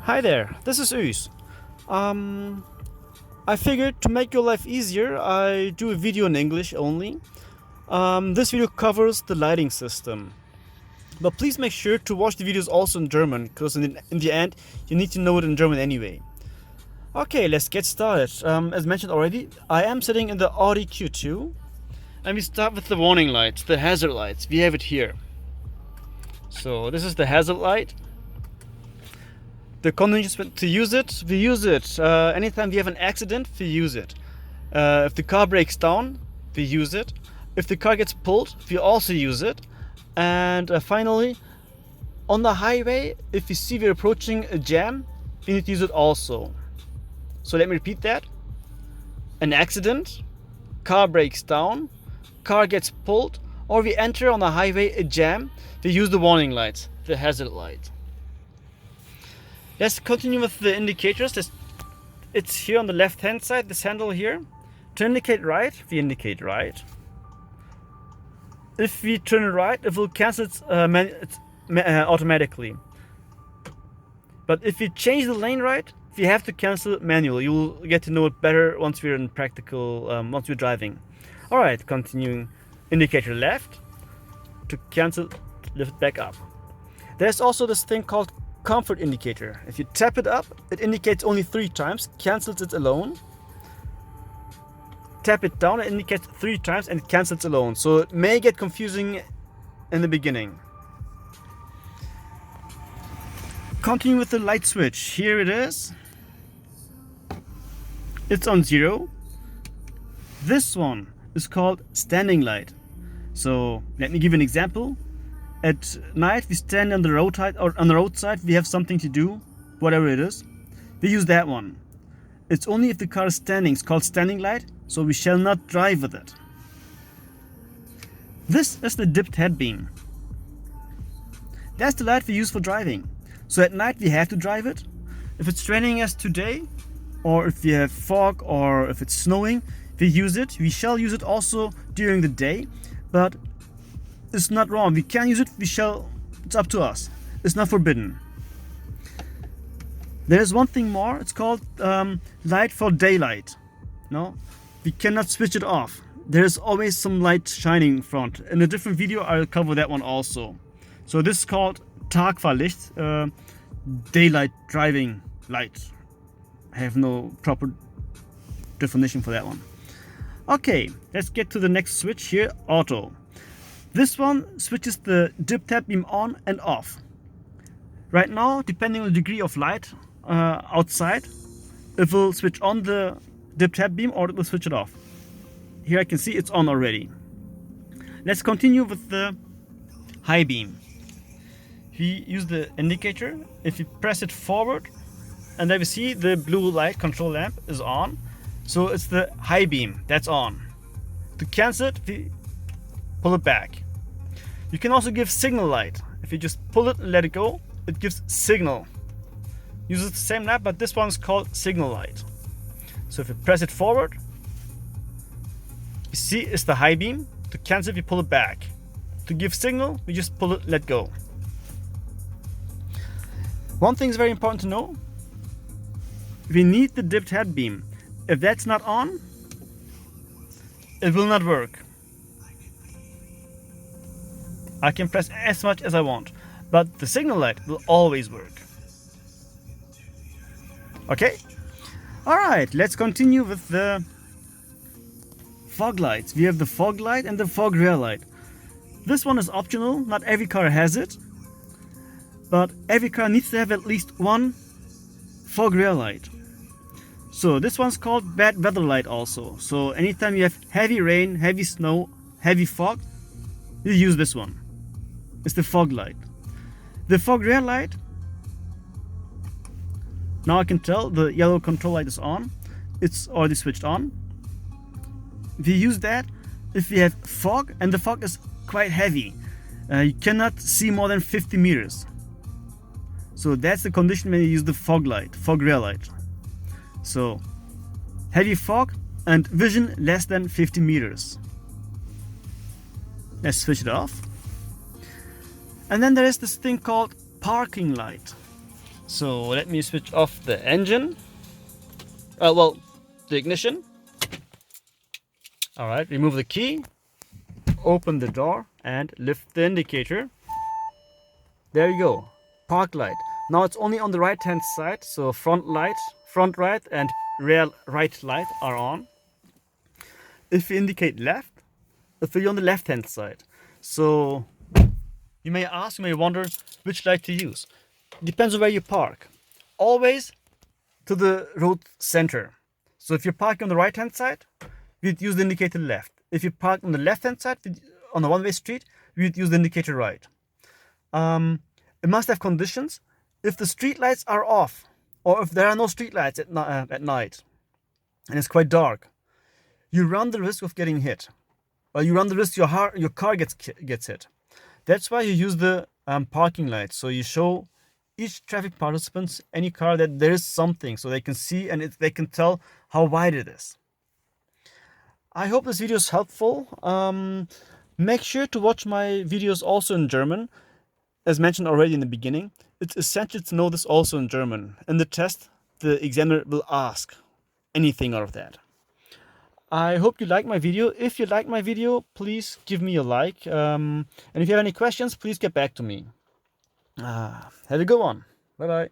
Hi there, this is Oez. I figured to make your life easier, I do a video in English only. This video covers the lighting system. But please make sure to watch the videos also in German, because in the end, you need to know it in German anyway. Okay, let's get started. As mentioned already, I am sitting in the Audi Q2. And we start with the warning lights, the hazard lights. We have it here. So this is the hazard light. The conditions to use it, we use it. Anytime we have an accident, we use it. If the car breaks down, we use it. If the car gets pulled, we also use it. And finally, on the highway, if we see we're approaching a jam, we need to use it also. So let me repeat that. An accident, car breaks down, car gets pulled, or we enter on the highway a jam, we use the warning lights, the hazard light. Let's continue with the indicators. It's here on the left hand side, this handle here. To indicate right, we indicate right. If we turn right, it will cancel automatically. But if we change the lane right, we have to cancel it manually. You will get to know it better once we're in practical, once we're driving. Alright, continuing. Indicator left. To cancel, lift it back up. There's also this thing called comfort indicator. If you tap it up, it indicates only 3 times, cancels it alone. Tap it down, it indicates 3 times and it cancels alone. So it may get confusing in the beginning. Continue with the light switch. Here it is. It's on 0. This one is called standing light. So let me give you an example. At night we stand on the roadside, or on the roadside we have something to do, whatever it is. We use that one. It's only if the car is standing. It's called standing light, so we shall not drive with it. This is the dipped head beam. That's the light we use for driving. So at night we have to drive it. If it's raining as today, or if we have fog, or if it's snowing, we use it. We shall use it also during the day, but it's not wrong. We can use it. We shall. It's up to us. It's not forbidden. There is one thing more. It's called light for daylight. No, we cannot switch it off. There is always some light shining in front. In a different video, I'll cover that one also. So this is called Tagfahrlicht, daylight driving light. I have no proper definition for that one. Okay, let's get to the next switch here. Auto. This one switches the dip head beam on and off. Right now, depending on the degree of light outside, it will switch on the dip head beam or it will switch it off. Here I can see it's on already. Let's continue with the high beam. We use the indicator. If you press it forward, and there we see the blue light control lamp is on. So it's the high beam that's on. To cancel it, we pull it back. You can also give signal light. If you just pull it and let it go, it gives signal. Uses the same lamp, but this one's called signal light. So if you press it forward, you see it's the high beam. To cancel it, we pull it back. To give signal, we just pull it, let go. One thing is very important to know. We need the dipped head beam. If that's not on, it will not work. I can press as much as I want, but the signal light will always work. Okay? Alright, let's continue with the fog lights. We have the fog light and the fog rear light. This one is optional, not every car has it, but every car needs to have at least one fog rear light. So this one's called bad weather light also. So anytime you have heavy rain, heavy snow, heavy fog, you use this one. It's the fog light. The fog rear light, now I can tell the yellow control light is on. It's already switched on. We use that if we have fog and the fog is quite heavy. You cannot see more than 50 meters. So that's the condition when you use the fog light, fog rear light. So heavy fog and vision less than 50 meters. Let's switch it off. And then there is this thing called parking light. So let me switch off the engine. Well, the ignition. All right, remove the key, open the door and lift the indicator. There you go, park light. Now it's only on the right hand side, so front right and rear right light are on. If you indicate left, it will be on the left hand side. So you may ask, you may wonder which light to use. Depends on where you park. Always to the road center. So if you're parking on the right hand side, we'd use the indicator left. If you park on the left hand side on a one-way street, we'd use the indicator right. It must have conditions. If the street lights are off, or if there are no street lights at night and it's quite dark, you run the risk of getting hit, or you run the risk your car gets hit. That's why you use the parking lights. So you show each traffic participant, any car, that there is something, so they can see and they can tell how wide it is. I hope this video is helpful. Make sure to watch my videos also in German. As mentioned already in the beginning, it's essential to know this also in German. In the test, the examiner will ask anything out of that. I hope you like my video. If you like my video, please give me a like. And if you have any questions, please get back to me. Have a good one. Bye bye.